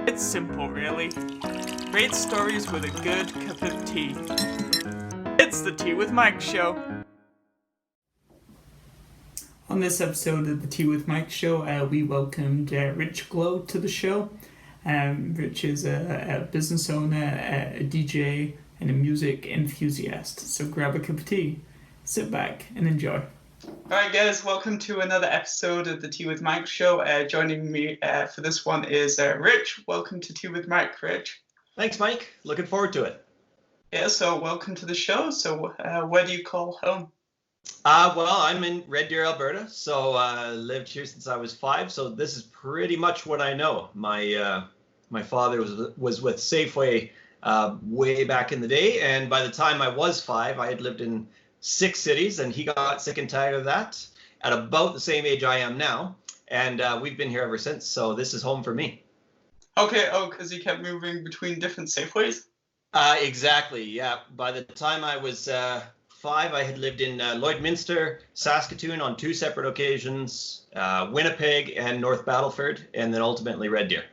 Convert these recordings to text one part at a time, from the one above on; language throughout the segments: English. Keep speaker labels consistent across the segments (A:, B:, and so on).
A: It's simple, really. Great stories with a good cup of tea. It's the Tea with Mike show. On this episode of the Tea with Mike show, we welcomed Rich Glow to the show. Rich is a business owner, a DJ, and a music enthusiast. So grab a cup of tea, sit back, and enjoy. Alright guys, welcome to another episode of the Tea with Mike show. Joining me for this one is Rich. Welcome to Tea with Mike, Rich.
B: Thanks, Mike. Looking forward to it.
A: Yeah, so welcome to the show. So where do you call home?
B: Well, I'm in Red Deer, Alberta, so lived here since I was 5, so this is pretty much what I know. My father was with Safeway way back in the day, and by the time I was 5, I had lived in 6 cities, and he got sick and tired of that at about the same age I am now, and we've been here ever since, so this is home for me.
A: Okay, because he kept moving between different Safeways?
B: Exactly, yeah. By the time I was 5, I had lived in Lloydminster, Saskatoon on 2 separate occasions, Winnipeg and North Battleford, and then ultimately Red Deer.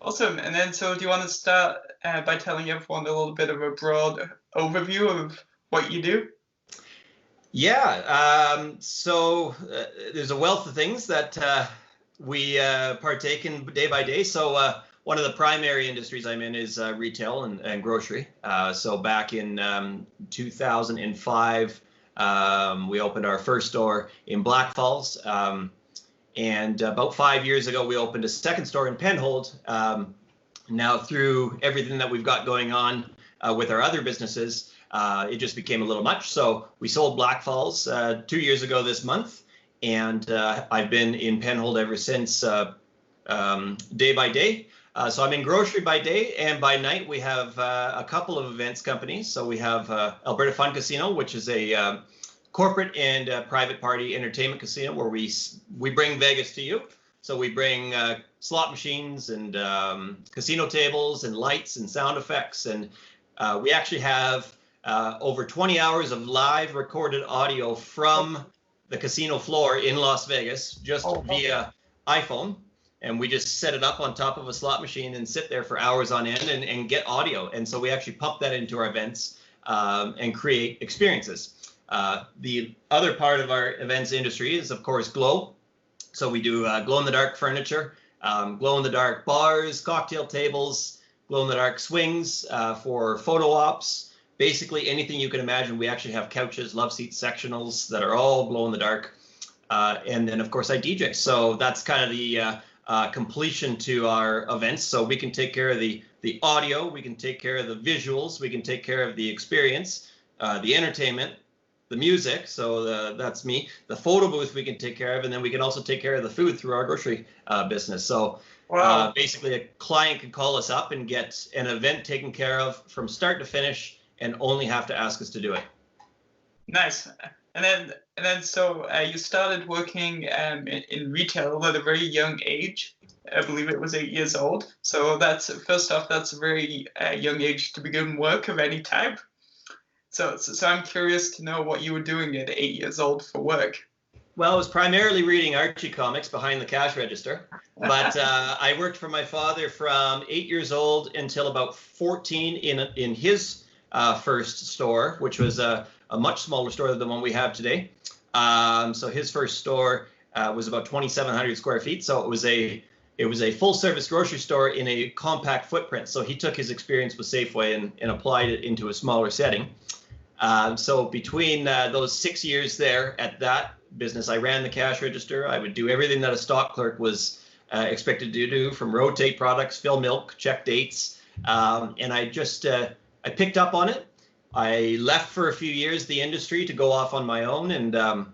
B: Awesome.
A: And then, so do you want to start by telling everyone a little bit of a broad overview of what you do?
B: Yeah, so there's a wealth of things that we partake in day by day. So one of the primary industries I'm in is retail and grocery. So back in 2005, we opened our first store in Black Falls. And about 5 years ago, we opened a second store in Penhold. Now, through everything that we've got going on with our other businesses, it just became a little much. So we sold Black Falls 2 years ago this month. And I've been in Penhold ever since day by day. So I'm in grocery by day, and by night we have a couple of events companies. So we have Alberta Fun Casino, which is a corporate and private party entertainment casino where we bring Vegas to you. So we bring slot machines and casino tables and lights and sound effects. And we actually have over 20 hours of live recorded audio from the casino floor in Las Vegas, just via iPhone. And we just set it up on top of a slot machine and sit there for hours on end and get audio. And so we actually pump that into our events and create experiences. The other part of our events industry is, of course, glow. So we do glow-in-the-dark furniture, glow-in-the-dark bars, cocktail tables, glow-in-the-dark swings for photo ops. Basically anything you can imagine. We actually have couches, love seats, sectionals that are all glow-in-the-dark. And then, of course, I DJ. So that's kind of the completion to our events. So we can take care of the audio, we can take care of the visuals, we can take care of the experience, the entertainment, the music. So that's me. The photo booth we can take care of, and then we can also take care of the food through our grocery business. So wow. Basically a client can call us up and get an event taken care of from start to finish and only have to ask us to do it.
A: Nice. And then, so you started working in retail at a very young age. I believe it was 8 years old. So that's, first off, that's a very young age to begin work of any type. So I'm curious to know what you were doing at 8 years old for work.
B: Well, I was primarily reading Archie comics behind the cash register, but I worked for my father from 8 years old until about 14 in his first store, which was a much smaller store than the one we have today. So his first store was about 2,700 square feet. So it was a full service grocery store in a compact footprint. So he took his experience with Safeway and applied it into a smaller setting. So between those 6 years there at that business, I ran the cash register. I would do everything that a stock clerk was expected to do, from rotate products, fill milk, check dates. And I just, I picked up on it. I left for a few years the industry to go off on my own and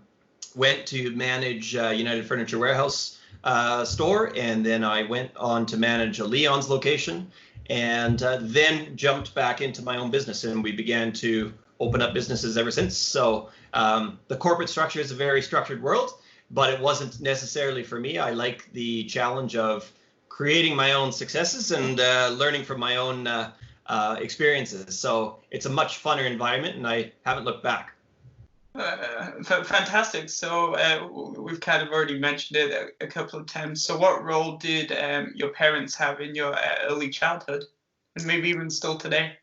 B: went to manage United Furniture Warehouse store. And then I went on to manage a Leon's location, and then jumped back into my own business, and we began to open up businesses ever since. So the corporate structure is a very structured world, but it wasn't necessarily for me. I like the challenge of creating my own successes and learning from my own experiences. So it's a much funner environment, and I haven't looked back.
C: Fantastic. So we've kind of already mentioned it a couple of times. So what role did your parents have in your early childhood, and maybe even still today?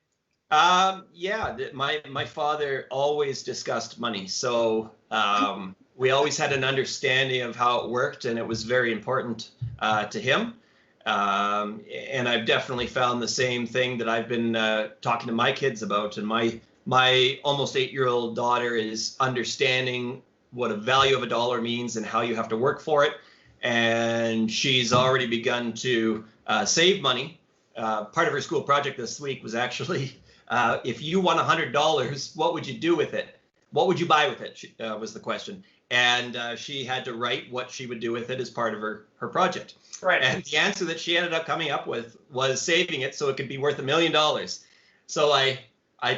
B: Yeah, my father always discussed money, so we always had an understanding of how it worked, and it was very important to him. And I've definitely found the same thing that I've been talking to my kids about, and my almost 8-year-old daughter is understanding what a value of a dollar means and how you have to work for it, and she's already begun to save money. Part of her school project this week was actually if you won $100, what would you do with it? What would you buy with it? Was the question. And she had to write what she would do with it as part of her project.
C: Right.
B: And the answer that she ended up coming up with was saving it so it could be worth $1 million. So I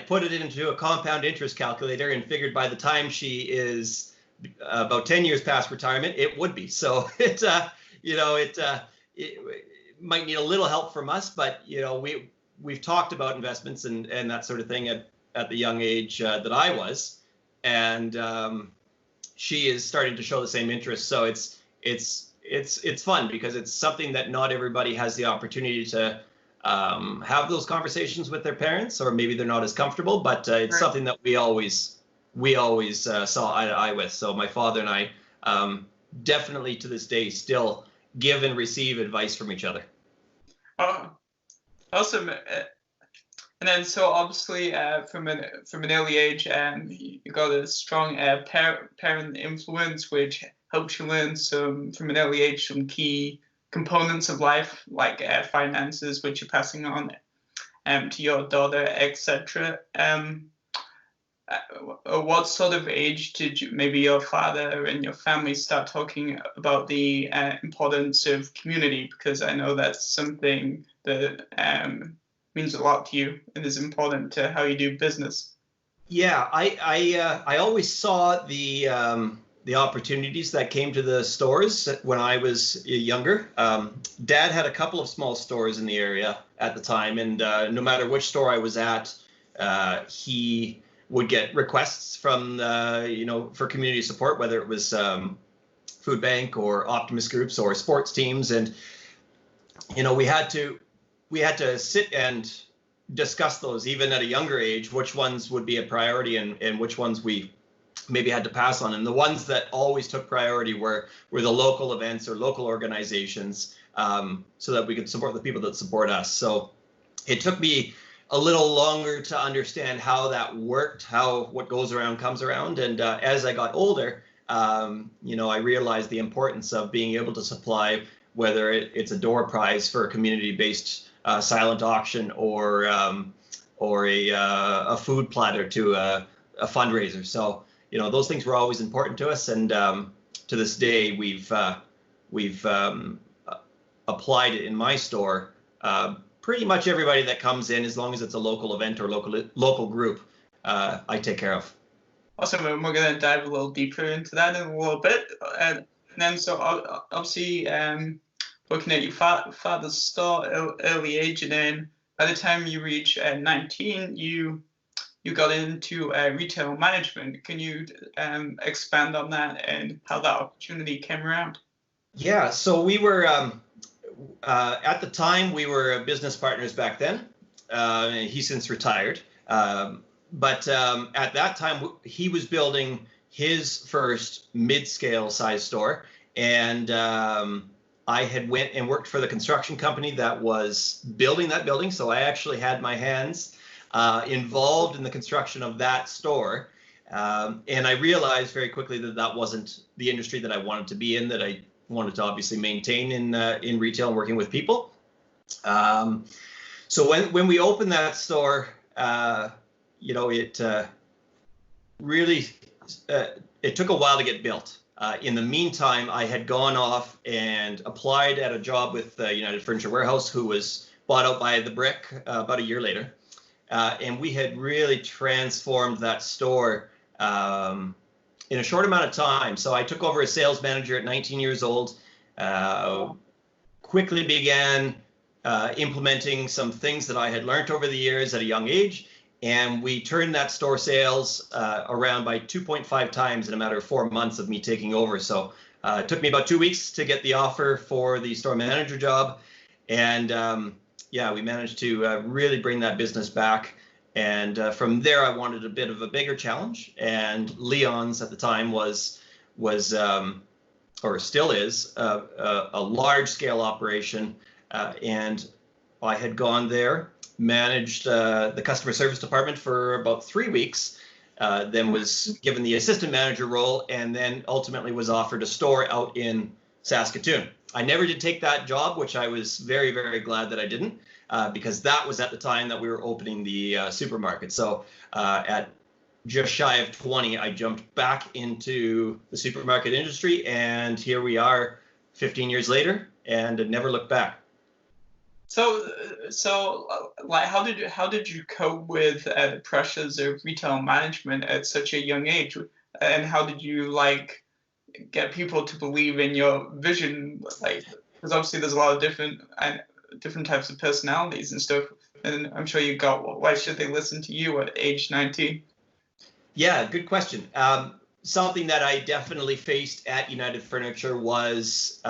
B: put it into a compound interest calculator and figured by the time she is about 10 years past retirement, it would be. So it might need a little help from us, but we've talked about investments and that sort of thing at the young age that I was, and she is starting to show the same interest. So it's fun because it's something that not everybody has the opportunity to have those conversations with their parents, or maybe they're not as comfortable. But it's something that we always saw eye to eye with. So my father and I definitely to this day still give and receive advice from each other.
C: Awesome. And then, so obviously, from an early age, you got a strong parent influence, which helps you learn from an early age some key components of life, like finances, which you're passing on to your daughter, etc. What sort of age did maybe your father and your family start talking about the importance of community? Because I know that's something that means a lot to you and is important to how you do business.
B: Yeah, I always saw the opportunities that came to the stores when I was younger. Dad had a couple of small stores in the area at the time, and no matter which store I was at, he would get requests from for community support, whether it was food bank or Optimist groups or sports teams, and we had to sit and discuss those even at a younger age, which ones would be a priority and which ones we maybe had to pass on. And the ones that always took priority were the local events or local organizations, so that we could support the people that support us. So it took me a little longer to understand how that worked, what goes around comes around. And as I got older, I realized the importance of being able to supply, whether it's a door prize for a community-based silent auction or a food platter to a fundraiser. So those things were always important to us, and to this day we've applied it in my store. Pretty much everybody that comes in, as long as it's a local event or local group, I take care of.
C: Awesome. And we're going to dive a little deeper into that in a little bit. And then, so obviously, looking at your father's store early age, and then by the time you reach 19, you got into retail management. Can you expand on that and how that opportunity came around?
B: Yeah. So we were. At the time, we were business partners back then. He's since retired. But at that time, he was building his first mid-scale size store. And I had went and worked for the construction company that was building that building. So I actually had my hands involved in the construction of that store. And I realized very quickly that wasn't the industry that I wanted to be in, that I wanted to obviously maintain in retail and working with people. So when we opened that store, it really it took a while to get built. In the meantime, I had gone off and applied at a job with United Furniture Warehouse, who was bought out by The Brick about a year later, and we had really transformed that store in a short amount of time. So I took over as sales manager at 19 years old, quickly began implementing some things that I had learned over the years at a young age, And we turned that store sales around by 2.5 times in a matter of 4 months of me taking over. So it took me about 2 weeks to get the offer for the store manager job. And yeah, we managed to really bring that business back. And from there, I wanted a bit of a bigger challenge. And Leon's at the time was or still is, a large-scale operation. And I had gone there, managed the customer service department for about 3 weeks, then was given the assistant manager role, and then ultimately was offered a store out in Saskatoon. I never did take that job, which I was very, very glad that I didn't, because that was at the time that we were opening the supermarket. So at just shy of 20, I jumped back into the supermarket industry, and here we are 15 years later, and never looked back.
C: So, like, how did you cope with the pressures of retail management at such a young age, and how did you like get people to believe in your vision? Like, because obviously there's a lot of different types of personalities and stuff, and I'm sure you got, why should they listen to you at age 19?
B: Yeah, good question. Something that I definitely faced at United Furniture was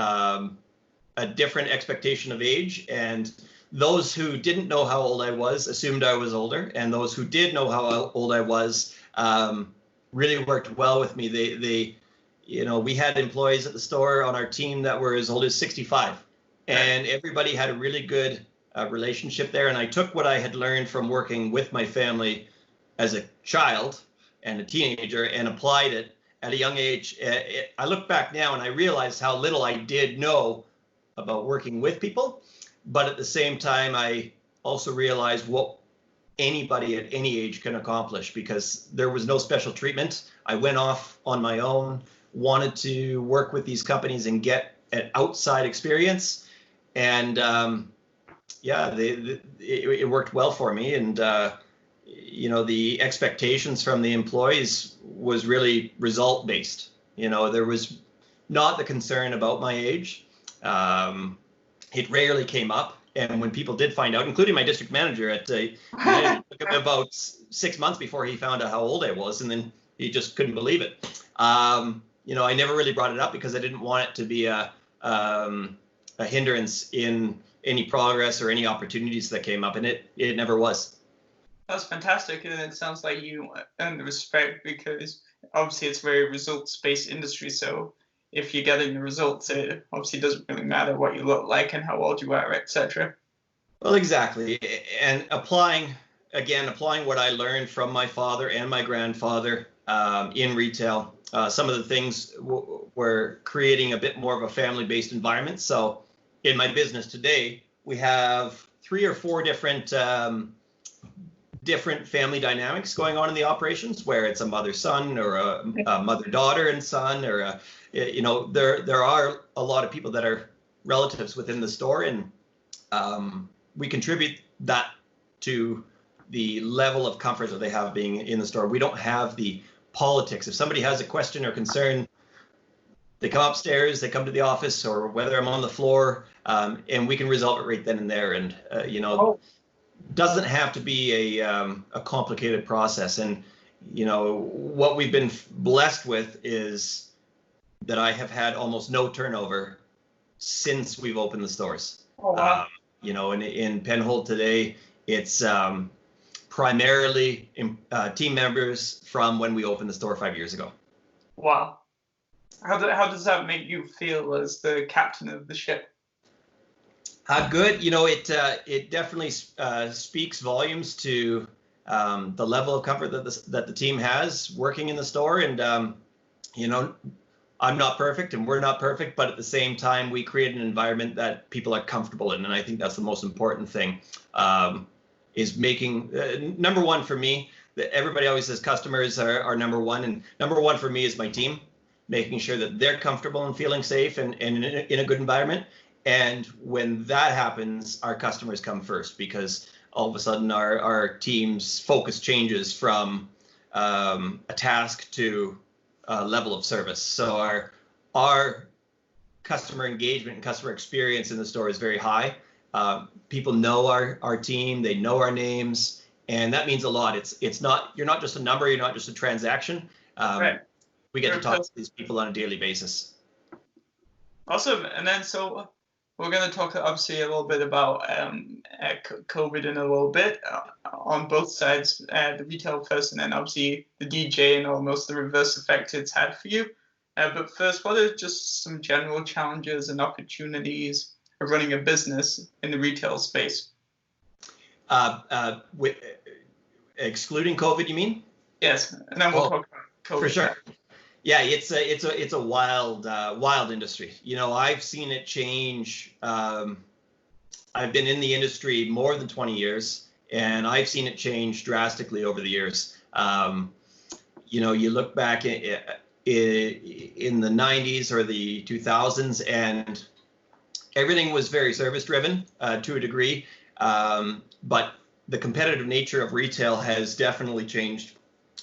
B: a different expectation of age, and those who didn't know how old I was assumed I was older, and those who did know how old I was really worked well with me. They, you know, we had employees at the store on our team that were as old as 65, and everybody had a really good relationship there. And I took what I had learned from working with my family as a child and a teenager and applied it at a young age. I look back now and I realized how little I did know about working with people, but at the same time, I also realized what anybody at any age can accomplish, because there was no special treatment. I went off on my own, wanted to work with these companies and get an outside experience, and yeah, it worked well for me. And you know, the expectations from the employees was really result based. You know, there was not the concern about my age. It rarely came up, and when people did find out, including my district manager at it took him about 6 months before he found out how old I was, and then he just couldn't believe it. You know, I never really brought it up because I didn't want it to be a hindrance in any progress or any opportunities that came up, and it never was.
C: That's fantastic, and it sounds like you earned the respect, because obviously it's a very results-based industry. So if you're getting the results, it obviously doesn't really matter what you look like and how old you are, etc.
B: Well, exactly. And applying what I learned from my father and my grandfather in retail, some of the things were creating a bit more of a family-based environment. So in my business today, we have 3 or 4 different family dynamics going on in the operations, where it's a mother-son or a mother-daughter and son, or you know, there are a lot of people that are relatives within the store, and we contribute that to the level of comfort that they have being in the store. We don't have the politics. If somebody has a question or concern, they come upstairs, they come to the office, or whether I'm on the floor, and we can resolve it right then and there. And you know, doesn't have to be a complicated process. And you know, what we've been blessed with is that I have had almost no turnover since we've opened the stores.
C: Oh, wow.
B: You know, in Penhold today, it's primarily team members from when we opened the store 5 years ago.
C: Wow. How does that make you feel as the captain of the ship?
B: Good. You know, it definitely speaks volumes to the level of comfort that the team has working in the store. And you know, I'm not perfect and we're not perfect, but at the same time, we create an environment that people are comfortable in. And I think that's the most important thing, is making, number one for me, that everybody always says customers are number one. And number one for me is my team, making sure that they're comfortable and feeling safe and in a good environment. And when that happens, our customers come first, because all of a sudden our team's focus changes from a task to level of service. So our customer engagement and customer experience in the store is very high. People know our team, they know our names, and that means a lot. It's not, you're not just a number, you're not just a transaction.
C: Right.
B: We get to talk to these people on a daily basis.
C: Awesome. And then so we're going to talk obviously a little bit about COVID in a little bit on both sides, the retail first, and then obviously the DJ and almost the reverse effect it's had for you. But first, what are just some general challenges and opportunities of running a business in the retail space?
B: Excluding COVID, you mean?
C: Yes, and then we'll talk about COVID.
B: For sure. Yeah, it's a wild industry. You know, I've seen it change. I've been in the industry more than 20 years, and I've seen it change drastically over the years. You know, you look back in the 90s or the 2000s, and everything was very service driven to a degree. But the competitive nature of retail has definitely changed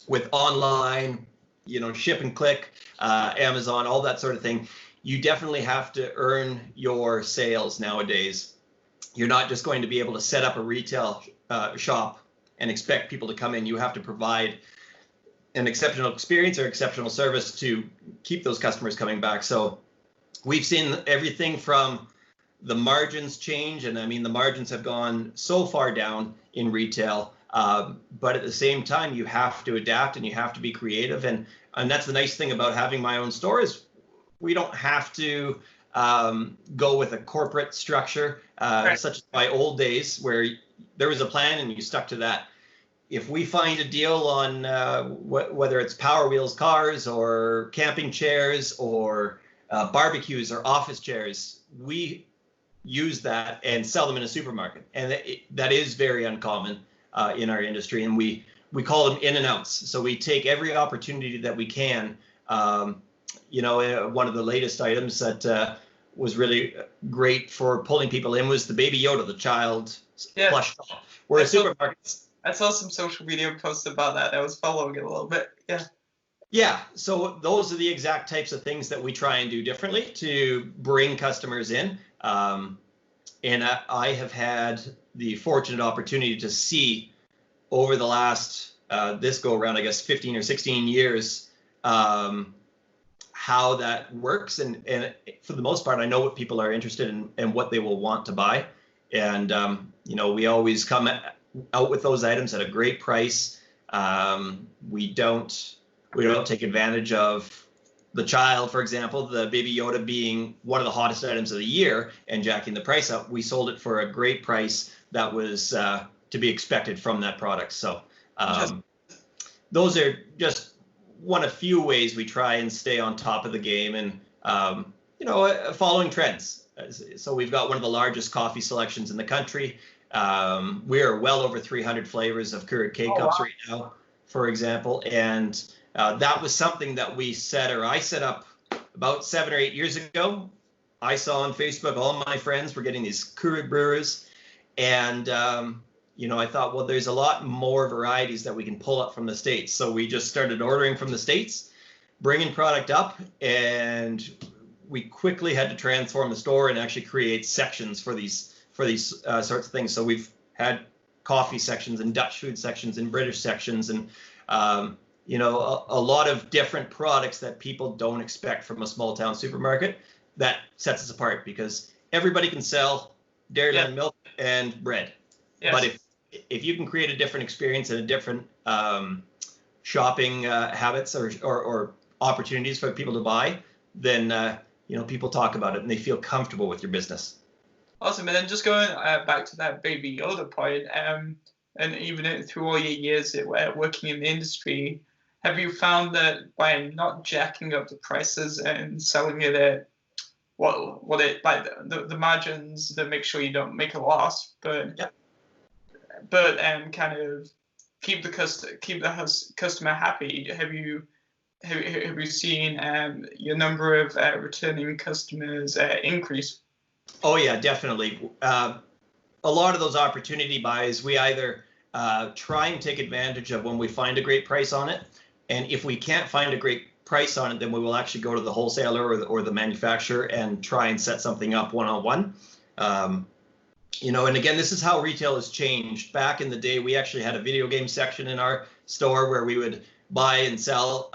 B: with online, you know, ship and click, Amazon, all that sort of thing. You definitely have to earn your sales nowadays. You're not just going to be able to set up a retail shop and expect people to come in. You have to provide an exceptional experience or exceptional service to keep those customers coming back. So we've seen everything from the margins change, and I mean, the margins have gone so far down in retail, but at the same time, you have to adapt and you have to be creative. And that's the nice thing about having my own store is we don't have to go with a corporate structure, such as my old days where there was a plan and you stuck to that. If we find a deal on whether it's Power Wheels cars or camping chairs or barbecues or office chairs, we use that and sell them in a supermarket. And that is very uncommon in our industry. And we call them in and outs. So we take every opportunity that we can. You know, one of the latest items that was really great for pulling people in was the Baby Yoda, the child plush doll. We're a supermarket.
C: I saw some social media posts about that. I was following it a little bit. Yeah.
B: Yeah. So those are the exact types of things that we try and do differently to bring customers in. And I have had the fortunate opportunity to see over the last, this go around, I guess, 15 or 16 years, how that works. And for the most part, I know what people are interested in and what they will want to buy. And, you know, we always come out with those items at a great price. We don't take advantage of the child, for example, the Baby Yoda being one of the hottest items of the year and jacking the price up. We sold it for a great price that was to be expected from that product. So those are just one of few ways we try and stay on top of the game and, you know, following trends. So we've got one of the largest coffee selections in the country. We are well over 300 flavors of Keurig K-Cups right now, for example. And that was something that I set up about 7 or 8 years ago. I saw on Facebook all my friends were getting these Keurig brewers. And, you know, I thought, well, there's a lot more varieties that we can pull up from the States. So we just started ordering from the States, bringing product up, and we quickly had to transform the store and actually create sections for these sorts of things. So we've had coffee sections and Dutch food sections and British sections and, you know, a lot of different products that people don't expect from a small town supermarket. That sets us apart because everybody can sell dairy milk and bread. Yes. But if you can create a different experience and a different shopping habits or opportunities for people to buy, then, you know, people talk about it and they feel comfortable with your business.
C: Awesome. And then just going back to that Baby Yoda point, and even through all your years working in the industry, have you found that by not jacking up the prices and selling it at the margins that make sure you don't make a loss, but kind of keep the customer happy? Have you seen your number of returning customers increase?
B: Oh yeah, definitely. A lot of those opportunity buys, we either try and take advantage of when we find a great price on it. And if we can't find a great price on it, then we will actually go to the wholesaler or the manufacturer and try and set something up one-on-one. And again, this is how retail has changed. Back in the day, we actually had a video game section in our store where we would buy and sell,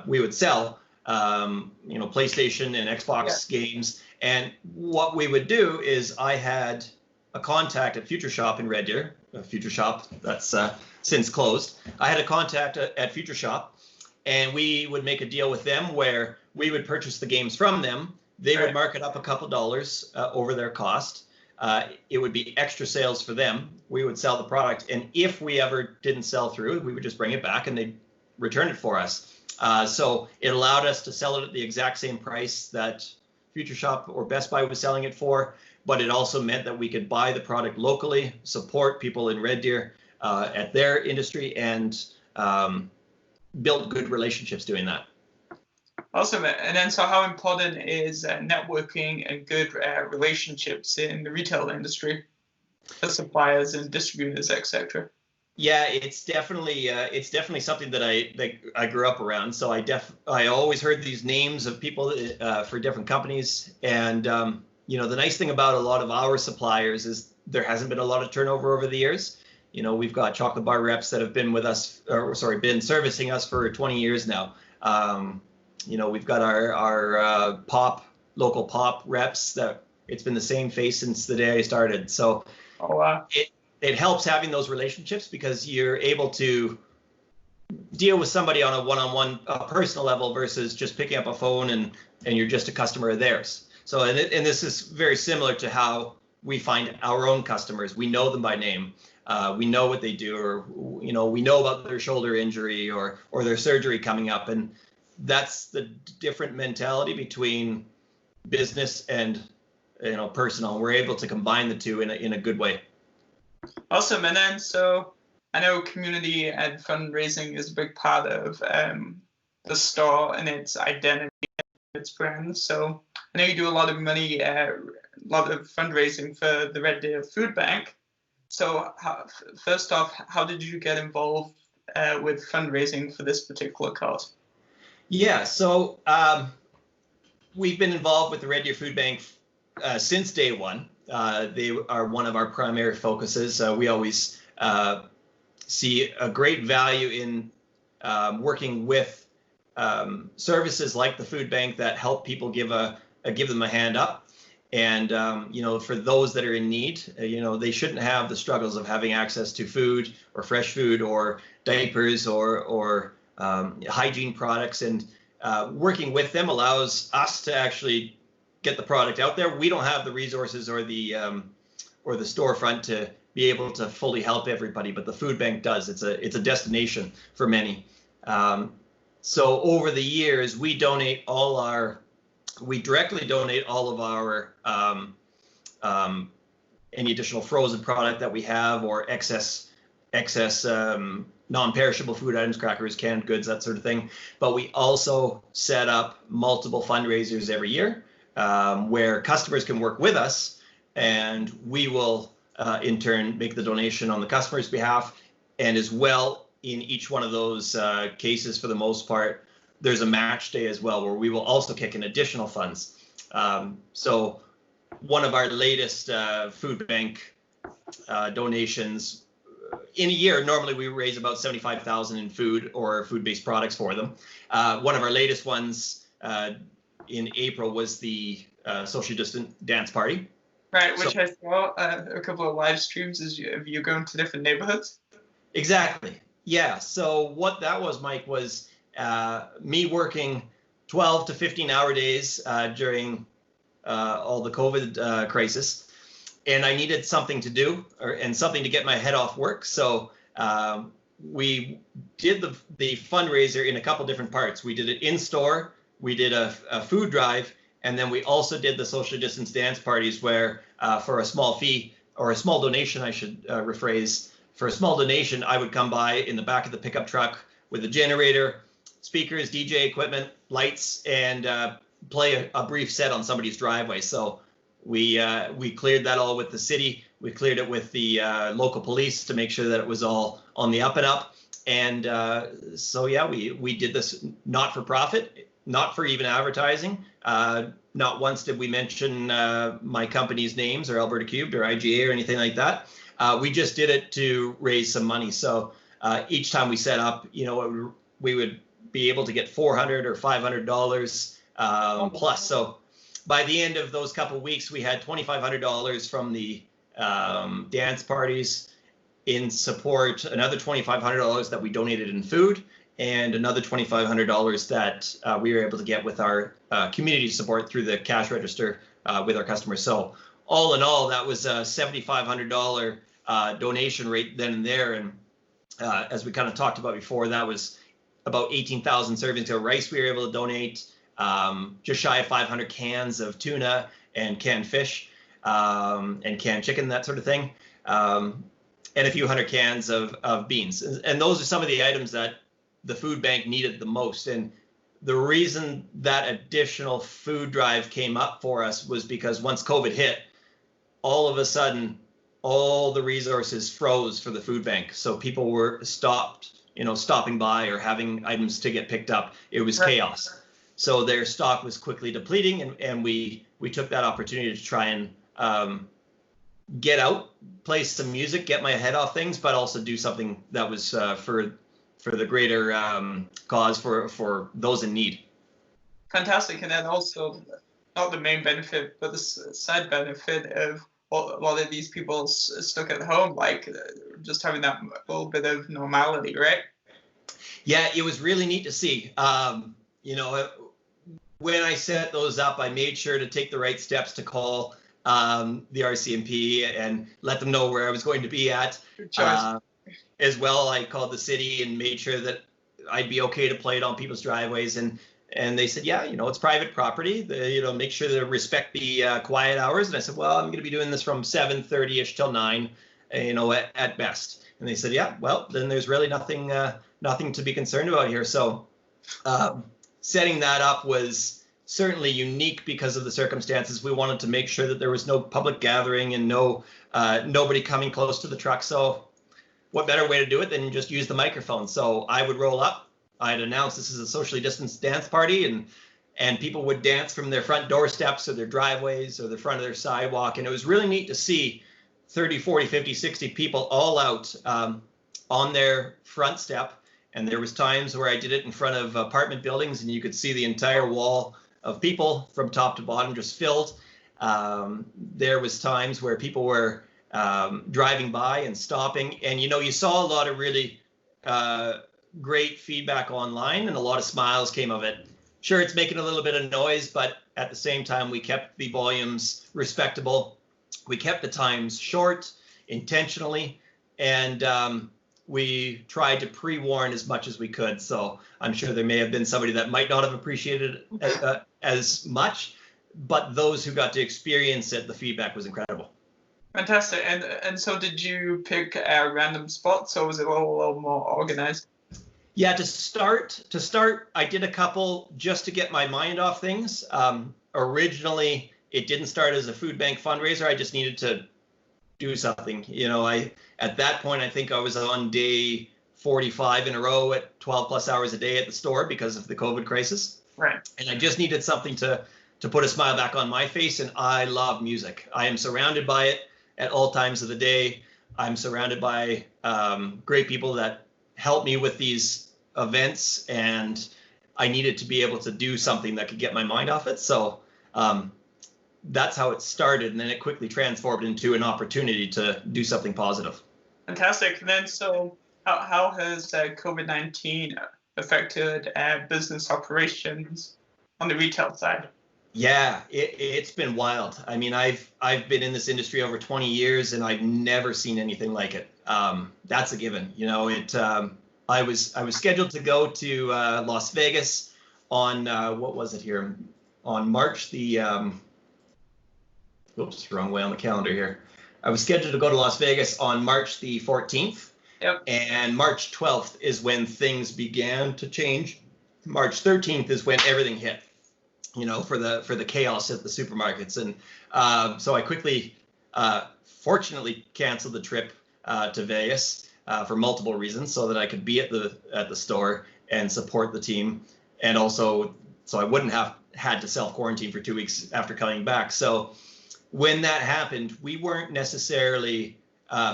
B: we would sell, PlayStation and Xbox games. And what we would do is I had a contact at Future Shop in Red Deer, Future Shop that's since closed. I had a contact at Future Shop, and we would make a deal with them where we would purchase the games from them. They would mark it up a couple dollars over their cost. It would be extra sales for them. We would sell the product, and if we ever didn't sell through, we would just bring it back and they'd return it for us. So it allowed us to sell it at the exact same price that Future Shop or Best Buy was selling it for, but it also meant that we could buy the product locally, support people in Red Deer at their industry, and build good relationships doing that.
C: Awesome. And then, so how important is networking and good relationships in the retail industry for suppliers and distributors, etc.?
B: Yeah, it's definitely something that I grew up around. So I always heard these names of people for different companies, and the nice thing about a lot of our suppliers is there hasn't been a lot of turnover over the years. We've got chocolate bar reps that have been with us, been servicing us for 20 years now. We've got our local pop reps that it's been the same face since the day I started. So it helps having those relationships because you're able to deal with somebody on a one-on-one personal level versus just picking up a phone and you're just a customer of theirs. So and this is very similar to how we find our own customers. We know them by name. We know what they do, or we know about their shoulder injury or their surgery coming up, and that's the different mentality between business and personal. We're able to combine the two in a good way.
C: Awesome. And then, so I know community and fundraising is a big part of the store and its identity, its brand. So I know you do a lot of money, a lot of fundraising for the Red Deer Food Bank. So first off, how did you get involved with fundraising for this particular cause?
B: Yeah, so we've been involved with the Red Deer Food Bank since day one. They are one of our primary focuses. We always see a great value in working with services like the food bank that help people give them a hand up. And for those that are in need, they shouldn't have the struggles of having access to food or fresh food or diapers or hygiene products, and working with them allows us to actually get the product out there. We don't have the resources or the storefront to be able to fully help everybody, but the food bank does. It's a destination for many. So over the years, we directly donate all of our any additional frozen product that we have or excess non-perishable food items, crackers, canned goods, that sort of thing. But we also set up multiple fundraisers every year where customers can work with us, and we will in turn make the donation on the customer's behalf. And as well, in each one of those cases, for the most part, there's a match day as well where we will also kick in additional funds. So one of our latest food bank donations, in a year, normally we raise about $75,000 in food or food-based products for them. One of our latest ones in April was the social distant dance party.
C: Right, which I saw a couple of live streams as you go into different neighborhoods.
B: Exactly. Yeah. So what that was, Mike, was me working 12 to 15-hour days during all the COVID crisis. And I needed something to do and something to get my head off work. So we did the fundraiser in a couple different parts. We did it in store, we did a food drive, and then we also did the social distance dance parties where for a small fee, or a small donation, I should rephrase, for a small donation, I would come by in the back of the pickup truck with a generator, speakers, DJ equipment, lights, and play a brief set on somebody's driveway. So we cleared that all with the city. We cleared it with the local police to make sure that it was all on the up and up. And so yeah, we did this not for profit, not for even advertising, Not once did we mention my company's names or Alberta Cubed or IGA or anything like that. We just did it to raise some money. So each time we set up, we would be able to get $400 or $500 plus. So by the end of those couple of weeks, we had $2,500 from the dance parties in support, another $2,500 that we donated in food, and another $2,500 that we were able to get with our community support through the cash register with our customers. So all in all, that was a $7,500 donation rate then and there. And as we kind of talked about before, that was about 18,000 servings of rice we were able to donate, just shy of 500 cans of tuna and canned fish and canned chicken, that sort of thing, and a few hundred cans of beans. And those are some of the items that the food bank needed the most. And the reason that additional food drive came up for us was because once COVID hit, all of a sudden, all the resources froze for the food bank. So people were stopping by or having items to get picked up. It was chaos. So their stock was quickly depleting, and we took that opportunity to try and get out, play some music, get my head off things, but also do something that was for the greater cause for those in need.
C: Fantastic. And then also, not the main benefit, but the side benefit of a lot of these people stuck at home, like just having that little bit of normality, right?
B: Yeah, it was really neat to see. When I set those up, I made sure to take the right steps to call the RCMP and let them know where I was going to be at. As well, I called the city and made sure that I'd be okay to play it on people's driveways. And they said, yeah, it's private property. Make sure to respect the quiet hours. And I said, well, I'm going to be doing this from 7:30ish till 9, at best. And they said, yeah, well, then there's really nothing to be concerned about here. So setting that up was certainly unique because of the circumstances. We wanted to make sure that there was no public gathering and nobody coming close to the truck. So what better way to do it than just use the microphone? So I would roll up. I'd announce this is a socially distanced dance party, and people would dance from their front doorsteps or their driveways or the front of their sidewalk. And it was really neat to see 30, 40, 50, 60 people all out on their front step. And there was times where I did it in front of apartment buildings, and you could see the entire wall of people from top to bottom just filled. There was times where people were driving by and stopping, and you saw a lot of really great feedback online, and a lot of smiles came of it. Sure, it's making a little bit of noise, but at the same time, we kept the volumes respectable. We kept the times short intentionally, and we tried to pre-warn as much as we could. So I'm sure there may have been somebody that might not have appreciated it as much, but those who got to experience it, the feedback was incredible.
C: Fantastic. And so did you pick random spots, or was it all a little more organized?
B: Yeah, to start, I did a couple just to get my mind off things. Originally, it didn't start as a food bank fundraiser. I just needed to do something. At that point, I think I was on day 45 in a row at 12 plus hours a day at the store because of the COVID crisis.
C: Right. And
B: I just needed something to put a smile back on my face. And I love music. I am surrounded by it at all times of the day. I'm surrounded by great people that help me with these events, and I needed to be able to do something that could get my mind off it. So that's how it started, and then it quickly transformed into an opportunity to do something positive.
C: Fantastic. And then, so how has COVID-19 affected business operations on the retail side?
B: Yeah, it's been wild. I mean, I've been in this industry over 20 years, and I've never seen anything like it. That's a given. I was scheduled to go to Las Vegas on what was it here? On March the oops, wrong way on the calendar here. I was scheduled to go to Las Vegas on March the 14th.
C: Yep.
B: And March 12th is when things began to change. March 13th is when everything hit, for the chaos at the supermarkets. And so I quickly, fortunately, canceled the trip to Vegas for multiple reasons, so that I could be at the store and support the team, and also so I wouldn't have had to self-quarantine for 2 weeks after coming back. So when that happened, we weren't necessarily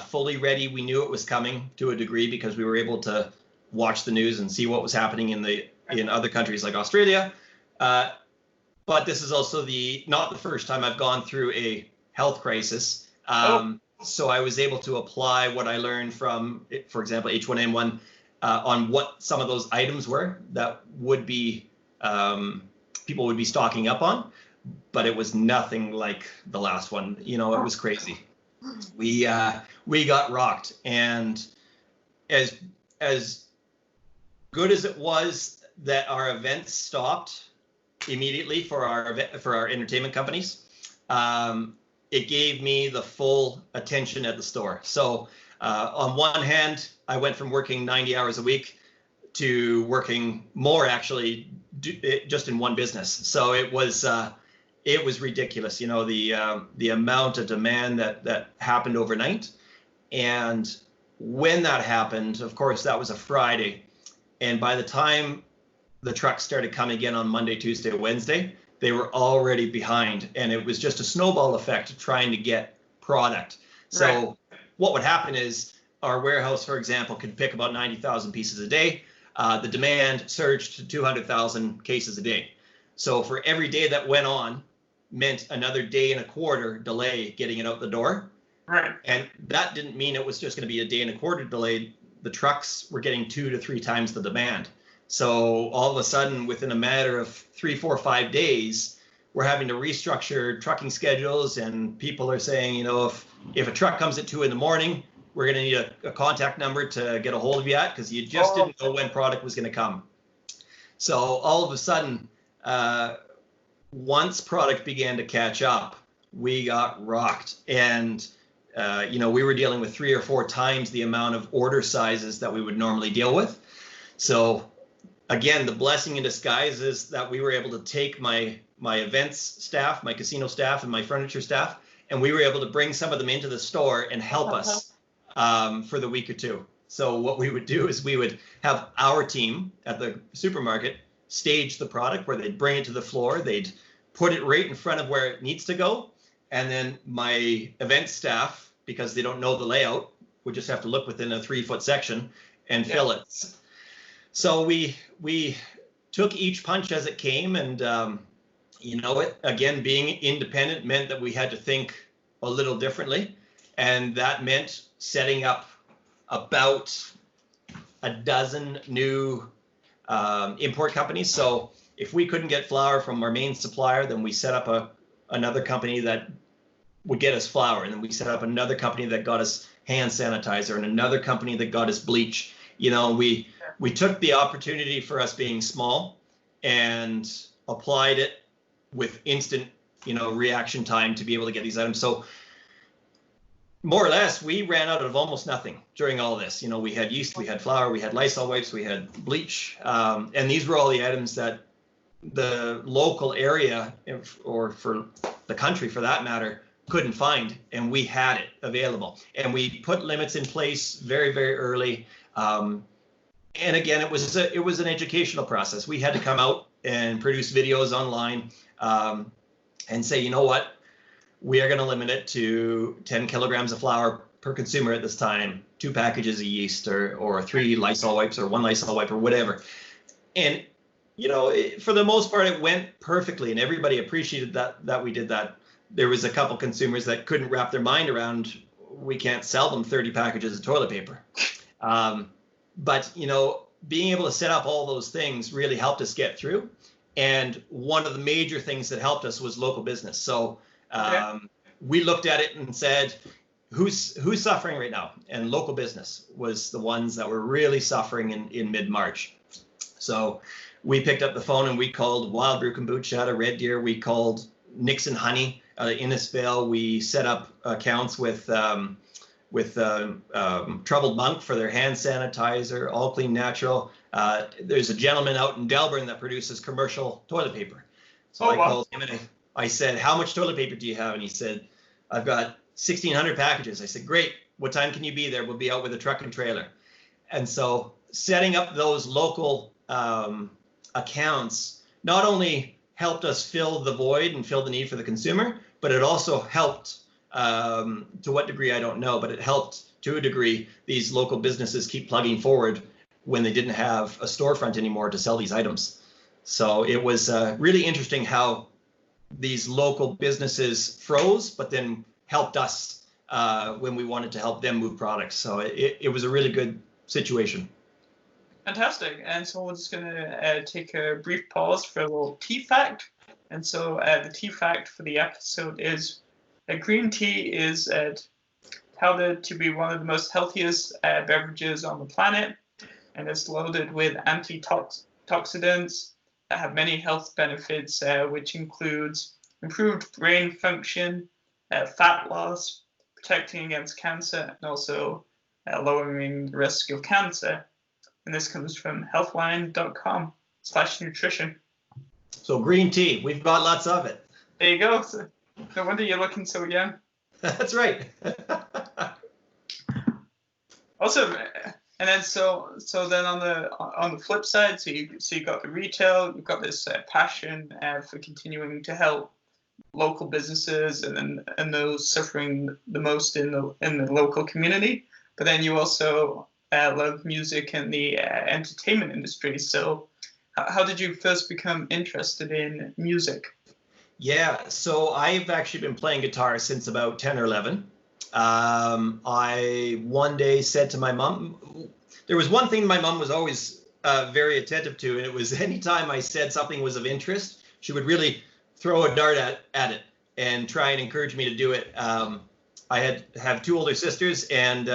B: fully ready. We knew it was coming to a degree because we were able to watch the news and see what was happening in other countries like Australia. But this is also not the first time I've gone through a health crisis. So I was able to apply what I learned from, for example, H1N1 on what some of those items were that would be people would be stocking up on. But it was nothing like the last one. You know, it was crazy. We got rocked, and as good as it was that our events stopped immediately for our entertainment companies, it gave me the full attention at the store. So on one hand, I went from working 90 hours a week to working more, actually, just in one business. So it was ridiculous, you know, the amount of demand that happened overnight. And when that happened, of course, that was a Friday. And by the time the trucks started coming again on Monday, Tuesday, Wednesday, they were already behind. And it was just a snowball effect trying to get product. So right. What would happen is our warehouse, for example, could pick about 90,000 pieces a day. The demand surged to 200,000 cases a day. So for every day that went on meant another day and a quarter delay getting it out the door.
C: Right.
B: And that didn't mean it was just going to be a day and a quarter delay. The trucks were getting 2 to 3 times the demand. So all of a sudden, within a matter of 3, 4, 5 days, we're having to restructure trucking schedules, and people are saying, you know, if a truck comes at 2 in the morning, we're going to need a contact number to get a hold of you at, because you just didn't know when product was going to come. So all of a sudden, once product began to catch up, we got rocked. And, you know, we were dealing with 3 or 4 times the amount of order sizes that we would normally deal with. So again, the blessing in disguise is that we were able to take my events staff, my casino staff, and my furniture staff, and we were able to bring some of them into the store and help us for the week or two. So what we would do is we would have our team at the supermarket stage the product, where they'd bring it to the floor, they'd put it right in front of where it needs to go, and then my event staff, because they don't know the layout, would just have to look within a 3-foot section and fill it. So we took each punch as it came, and you know, it again, being independent meant that we had to think a little differently, and that meant setting up about a dozen new import companies. So if we couldn't get flour from our main supplier, then we set up another company that would get us flour, and then we set up another company that got us hand sanitizer, and another company that got us bleach. You know, we took the opportunity for us being small and applied it with instant, you know, reaction time to be able to get these items. So more or less, we ran out of almost nothing during all this. You know, we had yeast, we had flour, we had Lysol wipes, we had bleach, and these were all the items that the local area, or for the country for that matter, couldn't find, and we had it available. And we put limits in place very, very early. And again, it was an educational process. We had to come out and produce videos online and say, you know what, we are going to limit it to 10 kilograms of flour per consumer at this time, 2 packages of yeast, or 3 Lysol wipes, or 1 Lysol wipe, or whatever. And, you know, for the most part, it went perfectly, and everybody appreciated that we did that. There was a couple consumers that couldn't wrap their mind around, we can't sell them 30 packages of toilet paper. But, you know, being able to set up all those things really helped us get through. And one of the major things that helped us was local business. So we looked at it and said, who's suffering right now? And local business was the ones that were really suffering in mid-March. So we picked up the phone and we called Wild Brew Kombucha out of Red Deer. We called Nixon Honey Innisfail. We set up accounts with Troubled Monk for their hand sanitizer, All Clean Natural. There's a gentleman out in Delburn that produces commercial toilet paper. So I called him and I said, how much toilet paper do you have? And he said, I've got 1,600 packages. I said, great. What time can you be there? We'll be out with a truck and trailer. And so setting up those local accounts not only helped us fill the void and fill the need for the consumer, but it also helped, to what degree, I don't know, but it helped to a degree these local businesses keep plugging forward when they didn't have a storefront anymore to sell these items. So it was really interesting how these local businesses froze, but then helped us when we wanted to help them move products. So it was a really good situation.
C: Fantastic. And so we're just going to take a brief pause for a little tea fact. And so the tea fact for the episode is green tea is touted to be one of the most healthiest beverages on the planet, and it's loaded with antioxidants that have many health benefits, which includes improved brain function, fat loss, protecting against cancer, and also lowering the risk of cancer. And this comes from healthline.com/nutrition.
B: So green tea, we've got lots of it.
C: There you go. So, no wonder you're looking so young.
B: That's right.
C: Awesome. And then so then on the flip side, so you got the retail, you've got this passion for continuing to help local businesses and those suffering the most in the local community. But then you also love music and the entertainment industry. So how did you first become interested in music?
B: Yeah, so I've actually been playing guitar since about 10 or 11. I one day said to my mom, there was one thing my mom was always very attentive to, and it was anytime I said something was of interest, she would really throw a dart at it and try and encourage me to do it. I have two older sisters, and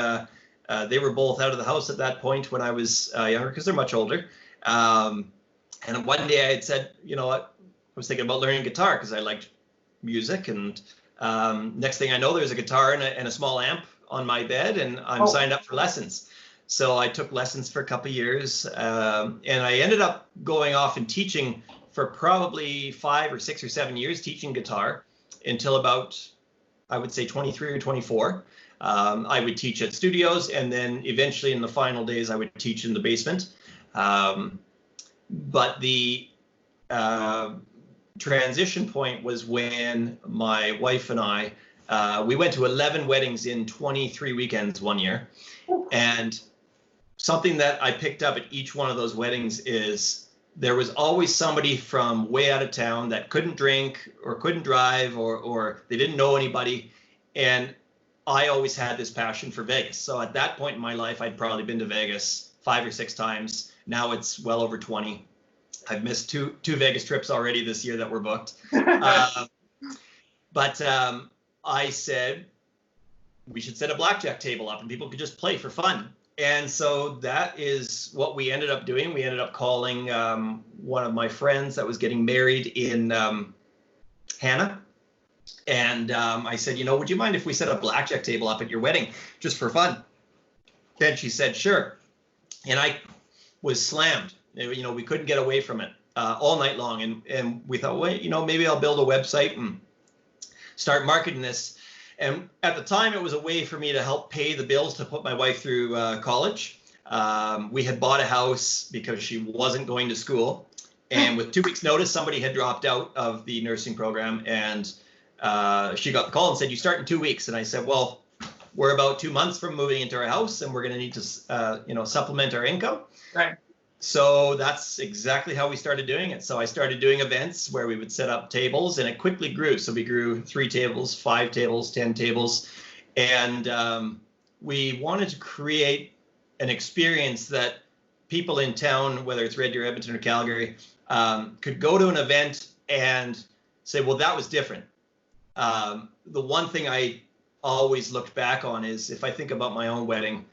B: they were both out of the house at that point when I was younger, because they're much older. And one day I had said, you know what, I was thinking about learning guitar because I liked music, and next thing I know, there's a guitar and a small amp on my bed, and I'm signed up for lessons. So I took lessons for a couple of years, and I ended up going off and teaching for probably 5 or 6 or 7 years, teaching guitar until about, I would say, 23 or 24. I would teach at studios, and then eventually in the final days, I would teach in the basement. But the transition point was when my wife and I, we went to 11 weddings in 23 weekends one year. And something that I picked up at each one of those weddings is there was always somebody from way out of town that couldn't drink or couldn't drive, or they didn't know anybody. And I always had this passion for Vegas. So at that point in my life, I'd probably been to Vegas 5 or 6 times. Now it's well over 20. I've missed two Vegas trips already this year that were booked. But I said we should set a blackjack table up and people could just play for fun. And so that is what we ended up doing. We ended up calling one of my friends that was getting married in Hannah. And I said, you know, would you mind if we set a blackjack table up at your wedding just for fun? And she said, sure. And I was slammed. You know, we couldn't get away from it all night long. And we thought, well, you know, maybe I'll build a website and start marketing this. And at the time, it was a way for me to help pay the bills to put my wife through college. We had bought a house because she wasn't going to school. And with 2 weeks notice, somebody had dropped out of the nursing program, and she got the call and said, you start in 2 weeks. And I said, well, we're about 2 months from moving into our house, and we're going to need to, you know, supplement our income.
C: Right.
B: So that's exactly how we started doing it. So I started doing events where we would set up tables, and it quickly grew. So we grew 3 tables, 5 tables, 10 tables. And we wanted to create an experience that people in town, whether it's Red Deer, Edmonton, or Calgary, could go to an event and say, well, that was different. The one thing I always looked back on is if I think about my own wedding,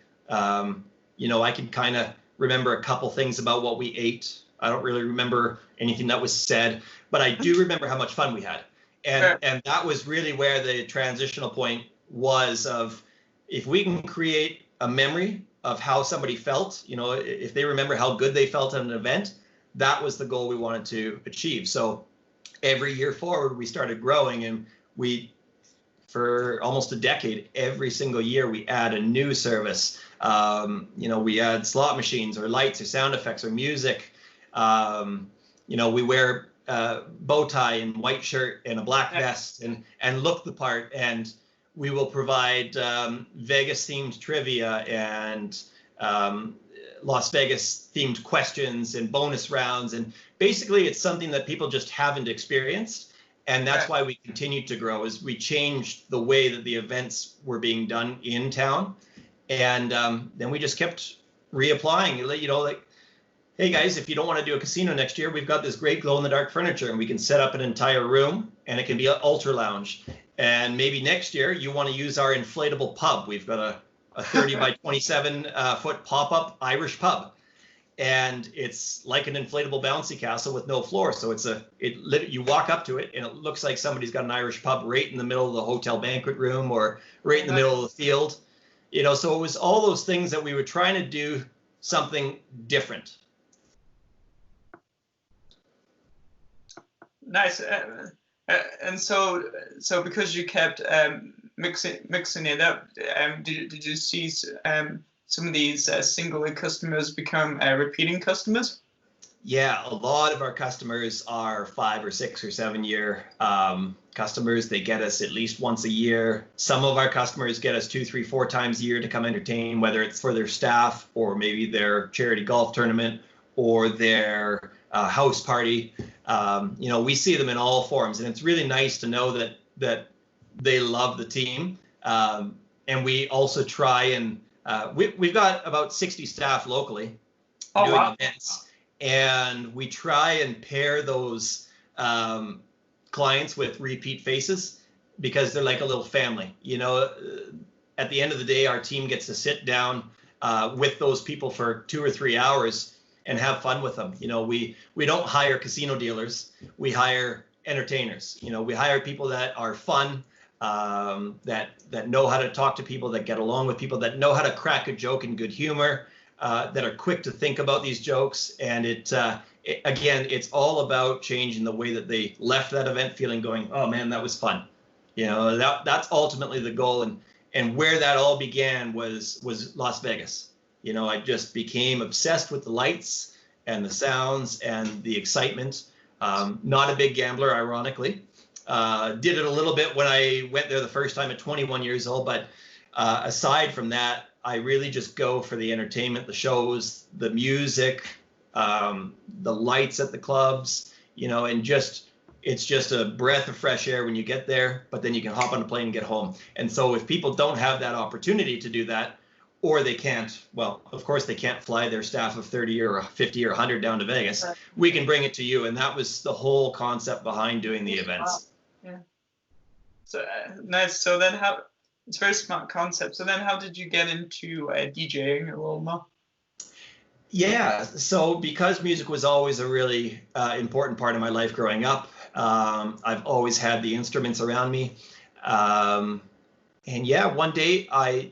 B: you know, I can kind of remember a couple things about what we ate. I don't really remember anything that was said, but I do remember how much fun we had. And that was really where the transitional point was of, if we can create a memory of how somebody felt, you know, if they remember how good they felt at an event, that was the goal we wanted to achieve. So every year forward, we started growing, and we, for almost a decade, every single year we add a new service. You know, we add slot machines or lights or sound effects or music. You know, we wear bow tie and white shirt and a black vest and look the part. And we will provide Vegas themed trivia and Las Vegas themed questions and bonus rounds. And basically it's something that people just haven't experienced. And that's why we continued to grow, is we changed the way that the events were being done in town. And then we just kept reapplying, you know, like, hey guys, if you don't want to do a casino next year, we've got this great glow in the dark furniture and we can set up an entire room and it can be an ultra lounge. And maybe next year you want to use our inflatable pub. We've got a 30 by 27 foot pop-up Irish pub. And it's like an inflatable bouncy castle with no floor. So you walk up to it and it looks like somebody's got an Irish pub right in the middle of the hotel banquet room or right in the middle of the field. You know, so it was all those things that we were trying to do something different.
C: Nice. And so because you kept mixing it up, did you see some of these singular customers become repeating customers?
B: Yeah, a lot of our customers are 5 or 6 or 7 year customers. They get us at least once a year. Some of our customers get us 2, 3, 4 times a year to come entertain, whether it's for their staff or maybe their charity golf tournament or their house party. You know, we see them in all forms, and it's really nice to know that they love the team. And we also try and we've got about 60 staff locally doing events. And we try and pair those clients with repeat faces because they're like a little family. You know, at the end of the day, our team gets to sit down with those people for 2 or 3 hours and have fun with them. You know, we don't hire casino dealers. We hire entertainers. You know, we hire people that are fun, that know how to talk to people, that get along with people, that know how to crack a joke in good humor. That are quick to think about these jokes. And again, it's all about changing the way that they left that event feeling going, oh man, that was fun. You know, that's ultimately the goal. And where that all began was Las Vegas. You know, I just became obsessed with the lights and the sounds and the excitement. Not a big gambler, ironically. Did it a little bit when I went there the first time at 21 years old. But aside from that, I really just go for the entertainment, the shows, the music, the lights at the clubs, you know, and it's just a breath of fresh air when you get there, but then you can hop on a plane and get home. And so if people don't have that opportunity to do that, or they can't, well, of course they can't fly their staff of 30 or 50 or 100 down to Vegas, we can bring it to you. And that was the whole concept behind doing the events.
C: Yeah. So nice. So then it's a very smart concept. So then how did you get into DJing a little more?
B: Yeah, so because music was always a really important part of my life growing up, I've always had the instruments around me. And yeah, one day I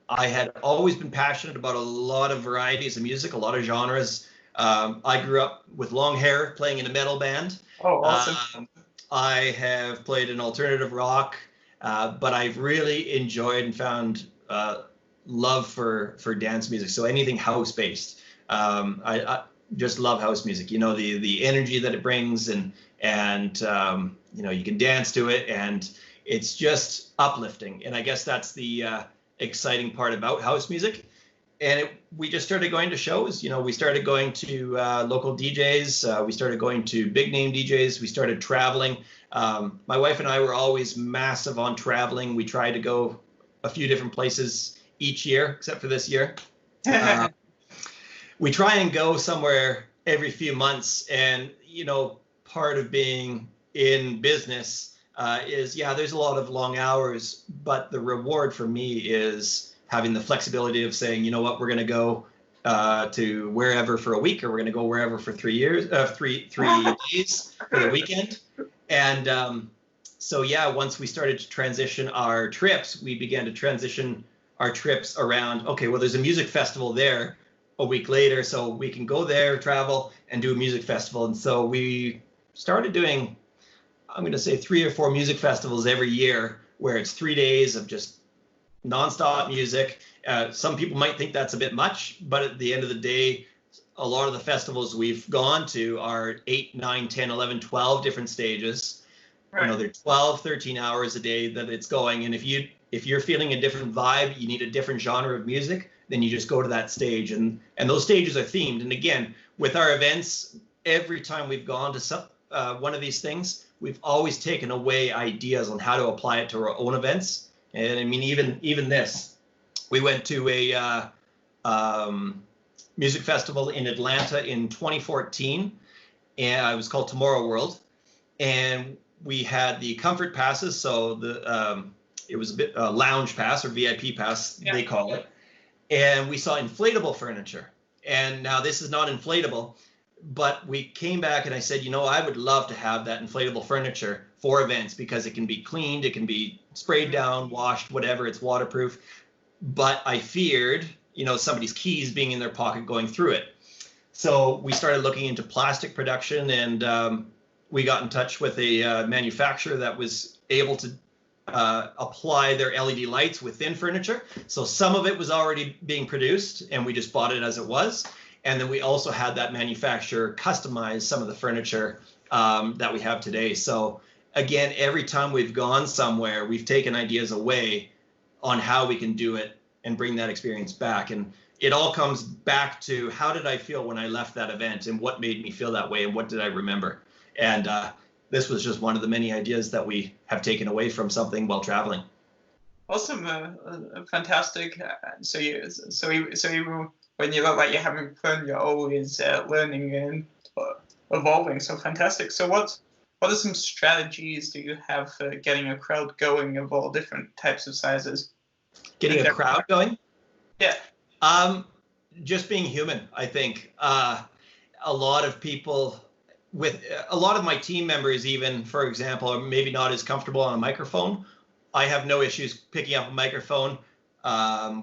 B: had always been passionate about a lot of varieties of music, a lot of genres. I grew up with long hair playing in a metal band.
C: Oh, awesome.
B: I have played in alternative rock. But I've really enjoyed and found love for dance music. So anything house-based. I just love house music. You know, the energy that it brings and you know, you can dance to it and it's just uplifting. And I guess that's the exciting part about house music. And we just started going to shows. You know, we started going to local DJs. We started going to big name DJs. We started traveling. My wife and I were always massive on traveling. We tried to go a few different places each year, except for this year. We try and go somewhere every few months. And, you know, part of being in business is, yeah, there's a lot of long hours, but the reward for me is having the flexibility of saying, you know what, we're going to go to wherever for a week, or we're going to go wherever for 3 years, three days for the weekend. And so, yeah, once we started to transition our trips, we began to transition our trips around, okay, well, there's a music festival there a week later, so we can go there, travel, and do a music festival. And so we started doing, I'm going to say 3 or 4 music festivals every year, where it's 3 days of just nonstop music. Some people might think that's a bit much, but at the end of the day, a lot of the festivals we've gone to are 8, 9, 10, 11, 12 different stages.
C: Right.
B: You know, they're 12, 13 hours a day that it's going. And if you're feeling a different vibe, you need a different genre of music, then you just go to that stage. And those stages are themed. And again, with our events, every time we've gone to one of these things, we've always taken away ideas on how to apply it to our own events. And I mean, even this, we went to a music festival in Atlanta in 2014, and it was called Tomorrow World. And we had the comfort passes, so it was a bit lounge pass or VIP pass, they call it. And we saw inflatable furniture. And now this is not inflatable, but we came back and I said, I would love to have that inflatable furniture for events because it can be cleaned, it can be sprayed down, washed, whatever, it's waterproof. But I feared, somebody's keys being in their pocket going through it. So we started looking into plastic production, and we got in touch with a manufacturer that was able to apply their LED lights within furniture. So some of it was already being produced, and we just bought it as it was. And then we also had that manufacturer customize some of the furniture that we have today. So again, every time we've gone somewhere, we've taken ideas away on how we can do it and bring that experience back. And it all comes back to how did I feel when I left that event and what made me feel that way and what did I remember? And this was just one of the many ideas that we have taken away from something while traveling.
C: Awesome, fantastic. So you when you look like you're having fun, you're always learning and evolving. So fantastic. So what are some strategies do you have for getting a crowd going of all different types of sizes?
B: Getting a crowd going?
C: Yeah.
B: Just being human, I think. A lot of people, with a lot of my team members, even, for example, are maybe not as comfortable on a microphone. I have no issues picking up a microphone,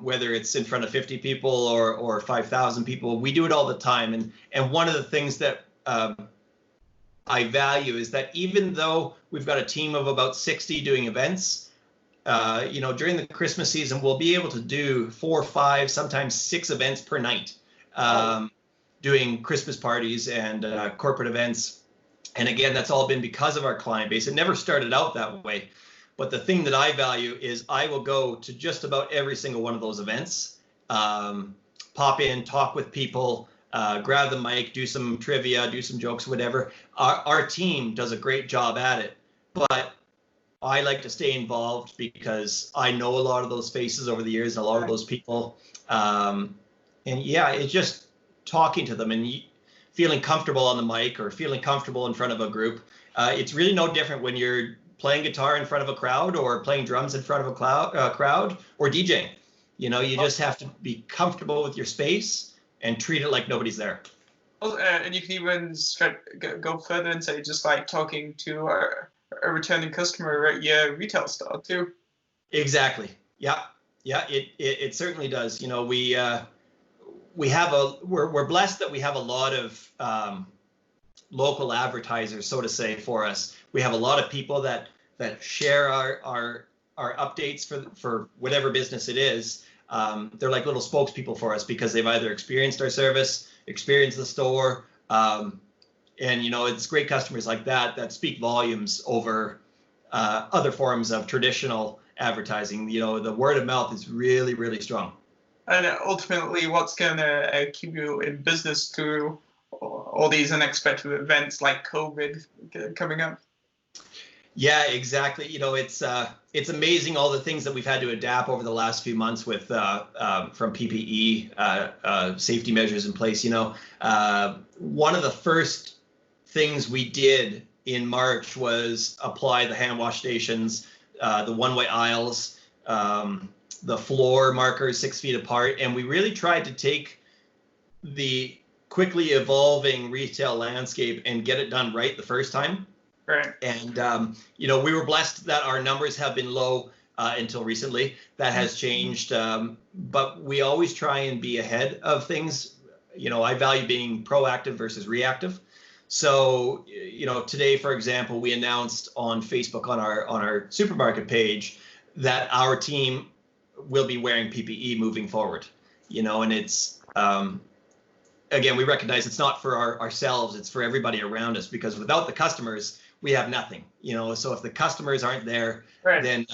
B: whether it's in front of 50 people or 5,000 people. We do it all the time. And one of the things that I value is that even though we've got a team of about 60 doing events, during the Christmas season, we'll be able to do 4, 5, sometimes 6 events per night, doing Christmas parties and corporate events. And again, that's all been because of our client base. It never started out that way. But the thing that I value is I will go to just about every single one of those events, pop in, talk with people, grab the mic, do some trivia, do some jokes, whatever. Our team does a great job at it. But I like to stay involved because I know a lot of those faces over the years and a lot of those people. And yeah, it's just talking to them and feeling comfortable on the mic or feeling comfortable in front of a group. It's really no different when you're playing guitar in front of a crowd or playing drums in front of a crowd or DJing. You just have to be comfortable with your space and treat it like nobody's there.
C: And you can even go further and say just like talking to a returning customer at your retail store too.
B: Exactly. Yeah. It certainly does. We're blessed that we have a lot of local advertisers, so to say, for us. We have a lot of people that share our updates for whatever business it is. They're like little spokespeople for us because they've either experienced our service, experienced the store, and it's great customers like that speak volumes over other forms of traditional advertising. The word of mouth is really, really strong.
C: And ultimately, what's going to keep you in business through all these unexpected events like COVID coming up?
B: Yeah, exactly. It's amazing all the things that we've had to adapt over the last few months with from PPE safety measures in place. One of the first things we did in March was apply the hand wash stations, the one-way aisles, the floor markers 6 feet apart, and we really tried to take the quickly evolving retail landscape and get it done right the first time.
C: Right.
B: And we were blessed that our numbers have been low until recently. That has changed, but we always try and be ahead of things. I value being proactive versus reactive. So, today, for example, we announced on Facebook on our supermarket page that our team will be wearing PPE moving forward. And it's again, we recognize it's not for ourselves, it's for everybody around us, because without the customers, we have nothing, so if the customers aren't there,
C: Right.
B: then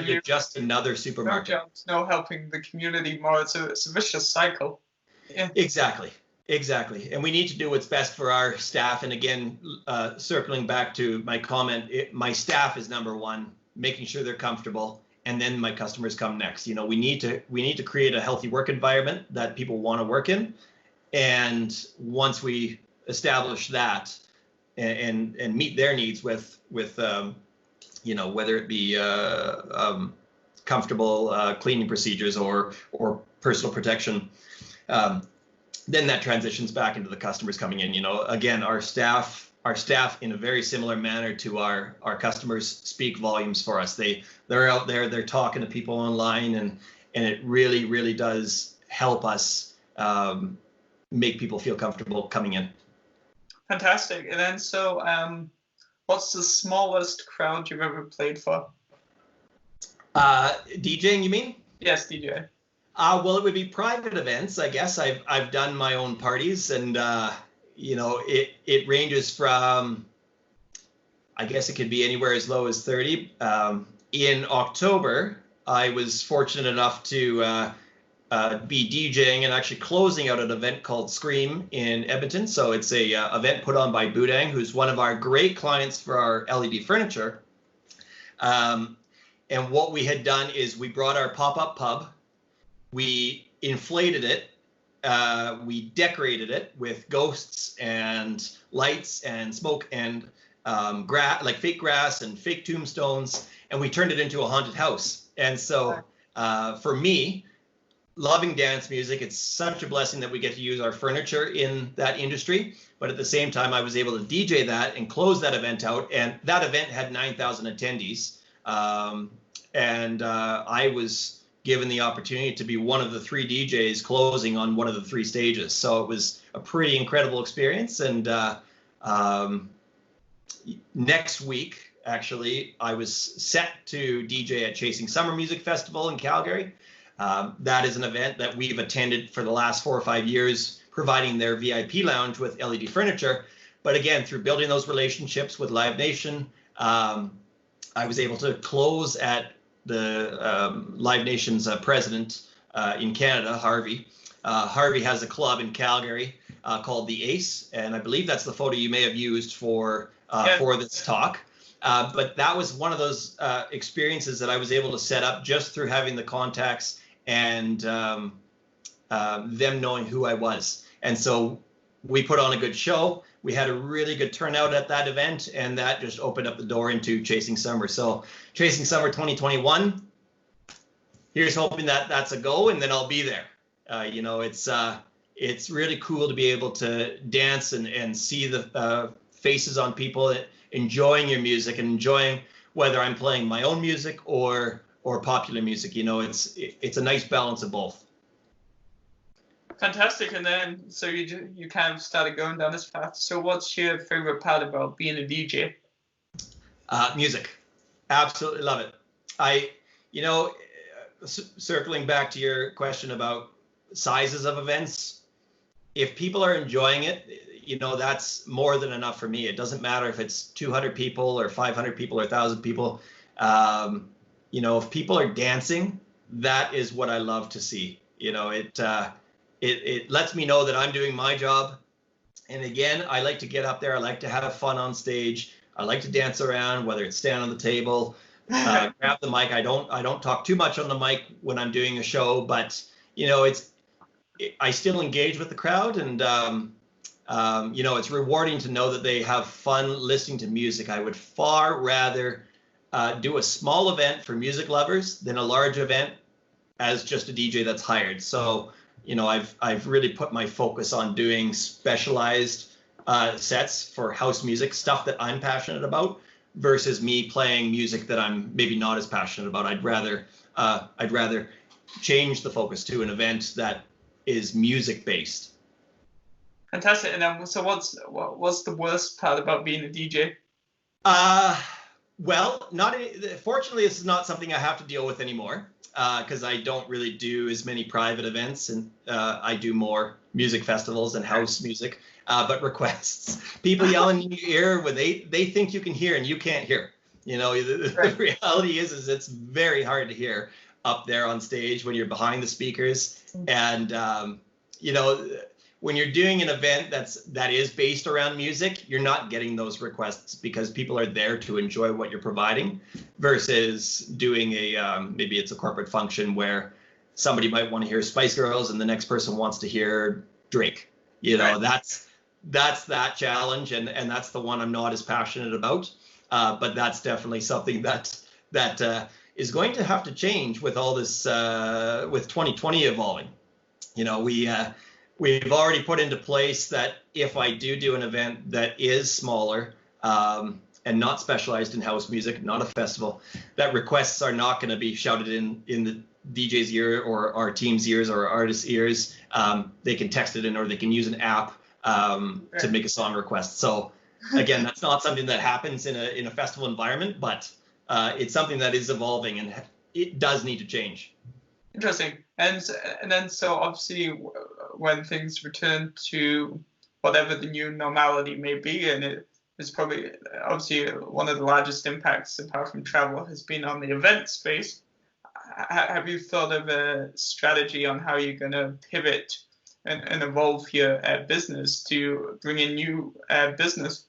B: you're just another supermarket.
C: No jobs, no helping the community more. It's a vicious cycle. Yeah.
B: Exactly. And we need to do what's best for our staff. And again, circling back to my comment, my staff is number one, making sure they're comfortable, and then my customers come next. We need to create a healthy work environment that people want to work in. And once we establish that and meet their needs with whether it be comfortable cleaning procedures or personal protection, then that transitions back into the customers coming in. Again, our staff in a very similar manner to our customers speak volumes for us. They're out there, they're talking to people online, and it really, really does help us make people feel comfortable coming in.
C: Fantastic. And then, so what's the smallest crowd you've ever played for?
B: DJing, you mean?
C: Yes, DJ.
B: Well, it would be private events, I guess. I've done my own parties, and it ranges from, I guess it could be anywhere as low as 30. In October, I was fortunate enough to be DJing and actually closing out an event called Scream in Edmonton. So it's a event put on by Boudang, who's one of our great clients for our LED furniture. And what we had done is we brought our pop-up pub, we inflated it, we decorated it with ghosts and lights and smoke and like fake grass and fake tombstones, and we turned it into a haunted house. And so for me, loving dance music, it's such a blessing that we get to use our furniture in that industry. But at the same time, I was able to DJ that and close that event out. And that event had 9,000 attendees. And I was given the opportunity to be one of the 3 DJs closing on one of the 3 stages. So it was a pretty incredible experience. And next week, actually, I was set to DJ at Chasing Summer Music Festival in Calgary. That is an event that we've attended for the last 4 or 5 years, providing their VIP lounge with LED furniture. But again, through building those relationships with Live Nation, I was able to close at the Live Nation's president in Canada, Harvey. Harvey has a club in Calgary called the Ace, and I believe that's the photo you may have used for this talk. But that was one of those experiences that I was able to set up just through having the contacts and them knowing who I was. And so we put on a good show. We had a really good turnout at that event, and that just opened up the door into Chasing Summer. So Chasing Summer 2021, here's hoping that that's a go, and then I'll be there. It's really cool to be able to dance and see the faces on people enjoying your music and enjoying whether I'm playing my own music or popular music. It's a nice balance of both.
C: Fantastic. And then, so you kind of started going down this path. So what's your favorite part about being a DJ?
B: Music. Absolutely love it. Circling back to your question about sizes of events, if people are enjoying it, that's more than enough for me. It doesn't matter if it's 200 people or 500 people or 1,000 people. If people are dancing, that is what I love to see. It lets me know that I'm doing my job. And again, I like to get up there. I like to have fun on stage. I like to dance around, whether it's stand on the table, grab the mic. I don't talk too much on the mic when I'm doing a show, but I still engage with the crowd, and it's rewarding to know that they have fun listening to music. I would far rather do a small event for music lovers than a large event as just a DJ that's hired. So, I've really put my focus on doing specialized sets for house music, stuff that I'm passionate about, versus me playing music that I'm maybe not as passionate about. I'd rather change the focus to an event that is music based.
C: Fantastic. And then, so what's the worst part about being a DJ?
B: Well, fortunately, this is not something I have to deal with anymore because I don't really do as many private events, and I do more music festivals and house music. But requests, people yelling in your ear when they think you can hear and you can't hear. The reality is it's very hard to hear up there on stage when you're behind the speakers. And when you're doing an event that is based around music, you're not getting those requests because people are there to enjoy what you're providing, versus doing maybe it's a corporate function where somebody might want to hear Spice Girls and the next person wants to hear Drake. That's that challenge, and that's the one I'm not as passionate about. But that's definitely something that is going to have to change with all this, with 2020 evolving. We've already put into place that if I do an event that is smaller and not specialized in house music, not a festival, that requests are not going to be shouted in the DJ's ear or our team's ears or our artist's ears. They can text it in, or they can use an app to make a song request. So again, that's not something that happens in a festival environment, but it's something that is evolving and it does need to change.
C: Interesting. And then so obviously when things return to whatever the new normality may be, and it is probably obviously one of the largest impacts apart from travel has been on the event space. Have you thought of a strategy on how you're going to pivot and evolve your business to bring in new business?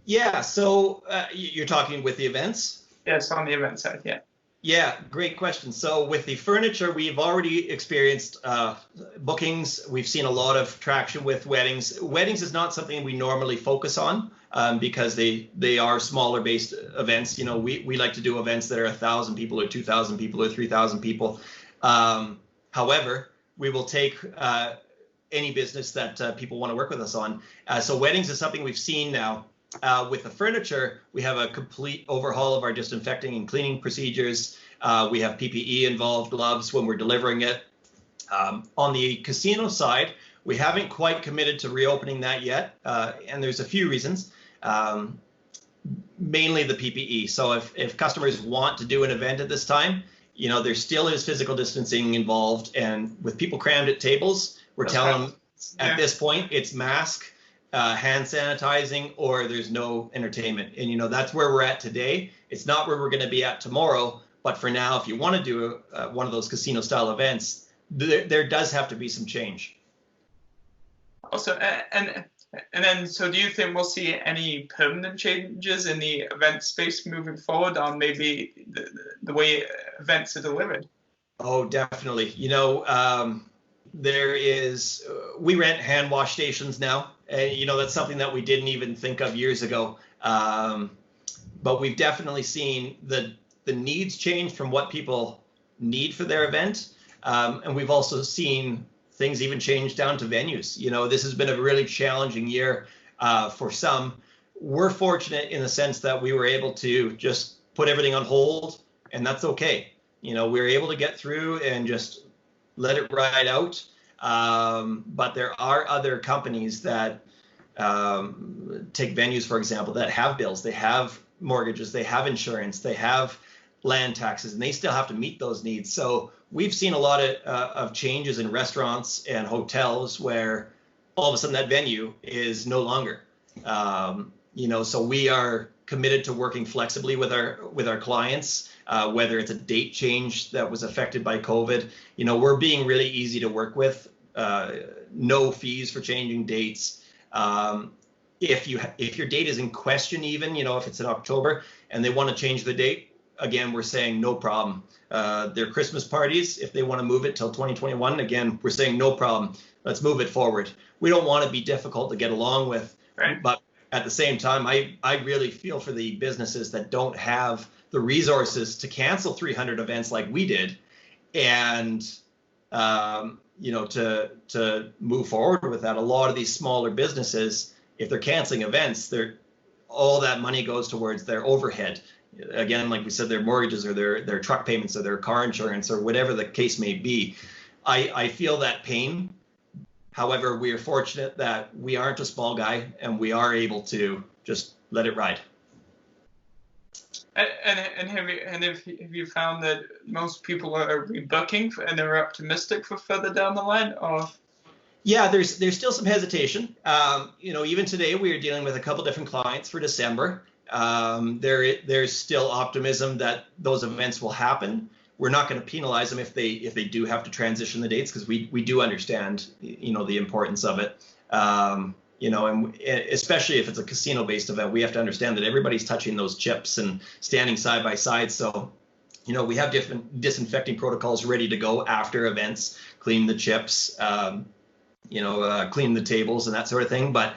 B: Yeah, so you're talking with the events?
C: Yes, on the event side, yeah.
B: Yeah, great question. So with the furniture, we've already experienced bookings. We've seen a lot of traction with weddings. Weddings is not something we normally focus on because they are smaller based events. We like to do events that are 1,000 people or 2,000 people or 3,000 people. However, we will take any business that people want to work with us on. So weddings is something we've seen now. With the furniture, we have a complete overhaul of our disinfecting and cleaning procedures. We have PPE involved, gloves when we're delivering it. On the casino side, we haven't quite committed to reopening that yet, and there's a few reasons. Mainly the PPE. So if customers want to do an event at this time, there still is physical distancing involved, and with people crammed at tables, we're telling them at this point it's mask, hand sanitizing, or there's no entertainment. And that's where we're at today. It's not where we're going to be at tomorrow, but for now, if you want to do one of those casino style events, there does have to be some change.
C: Also, and then, so do you think we'll see any permanent changes in the event space moving forward on maybe the way events are delivered?
B: Oh, definitely. We rent hand wash stations now. That's something that we didn't even think of years ago. But we've definitely seen the needs change from what people need for their event. And we've also seen things even change down to venues. This has been a really challenging year for some. We're fortunate in the sense that we were able to just put everything on hold, and that's okay. We were able to get through and just let it ride out. But there are other companies that take venues, for example, that have bills, they have mortgages, they have insurance, they have land taxes, and they still have to meet those needs. So we've seen a lot of changes in restaurants and hotels where all of a sudden that venue is no longer. So we are committed to working flexibly with our clients, whether it's a date change that was affected by COVID. We're being really easy to work with. No fees for changing dates. If your date is in question, even if it's in October and they want to change the date, again, we're saying no problem. Their Christmas parties, if they want to move it till 2021, again, we're saying no problem. Let's move it forward. We don't want to be difficult to get along with,
C: right.
B: But at the same time, I really feel for the businesses that don't have the resources to cancel 300 events like we did, and to move forward with that. A lot of these smaller businesses, if they're canceling events, all that money goes towards their overhead. Again, like we said, their mortgages or their truck payments or their car insurance or whatever the case may be. I feel that pain. However, we are fortunate that we aren't a small guy and we are able to just let it ride.
C: Have you found that most people are rebooking and they're optimistic for further down the line, or?
B: Yeah, there's still some hesitation. Even today we are dealing with a couple different clients for December. There's still optimism that those events will happen. We're not going to penalize them if they do have to transition the dates, because we do understand the importance of it. And especially if it's a casino-based event, we have to understand that everybody's touching those chips and standing side by side. So, we have different disinfecting protocols ready to go after events, clean the chips, clean the tables and that sort of thing. But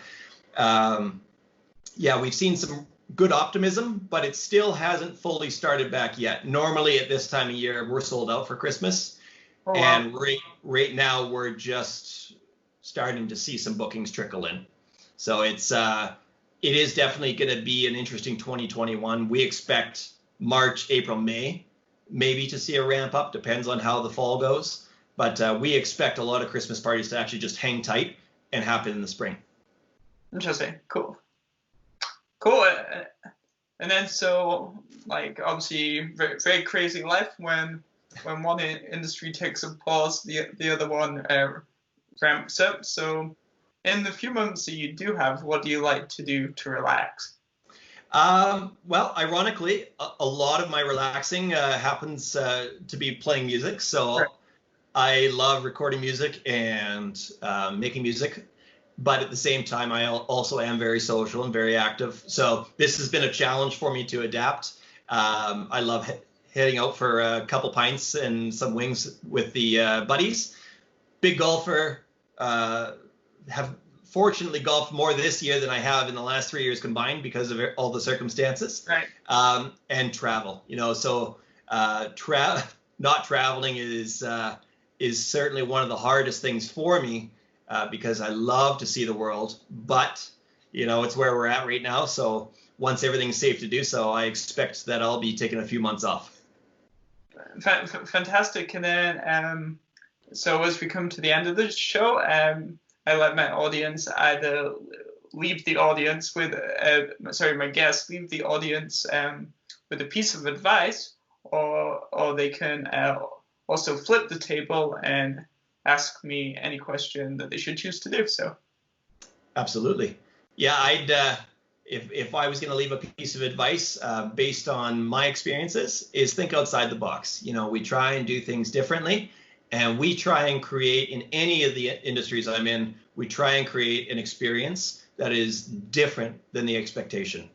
B: we've seen some good optimism, but it still hasn't fully started back yet. Normally at this time of year, we're sold out for Christmas. Oh, wow. And right now we're just starting to see some bookings trickle in. So it is definitely going to be an interesting 2021. We expect March, April, May, maybe to see a ramp up. Depends on how the fall goes. But we expect a lot of Christmas parties to actually just hang tight and happen in the spring.
C: Interesting. Cool. And then obviously very, very crazy life when one industry takes a pause, the other one ramps up. So in the few moments that you do have, what do you like to do to relax?
B: Well, ironically, a lot of my relaxing happens to be playing music. So right. I love recording music and making music. But at the same time, I also am very social and very active. So this has been a challenge for me to adapt. I love heading out for a couple pints and some wings with the buddies. Big golfer. Have fortunately golfed more this year than I have in the last 3 years combined because of all the circumstances.
C: Right.
B: And travel. So not traveling is certainly one of the hardest things for me. Because I love to see the world, but it's where we're at right now. So once everything's safe to do so, I expect that I'll be taking a few months off.
C: Fantastic. And then, so as we come to the end of the show, I let my audience either leave the audience with, my guests leave the audience with a piece of advice, or they can also flip the table and ask me any question that they should choose to do so.
B: Absolutely. Yeah, I'd if I was going to leave a piece of advice based on my experiences, is think outside the box. We try and do things differently, and we try and create, in any of the industries I'm in, we try and create an experience that is different than the expectation.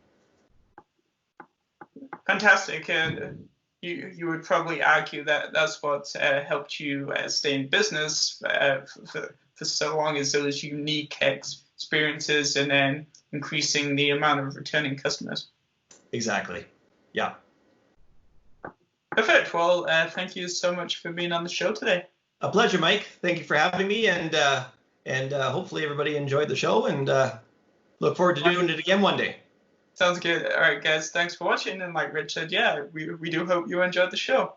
C: Fantastic. And you would probably argue that that's what helped you stay in business for so long, as those unique experiences and then increasing the amount of returning customers.
B: Exactly. Yeah.
C: Perfect. Well, thank you so much for being on the show today.
B: A pleasure, Mike. Thank you for having me, and hopefully everybody enjoyed the show, and look forward to doing it again one day.
C: Sounds good. All right, guys, thanks for watching. And like Rich said, we do hope you enjoyed the show.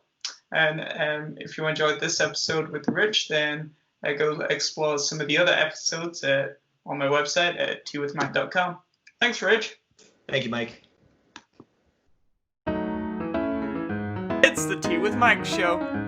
C: And if you enjoyed this episode with Rich, then go explore some of the other episodes on my website at teawithmike.com. Thanks, Rich.
B: Thank you, Mike.
A: It's the Tea with Mike show.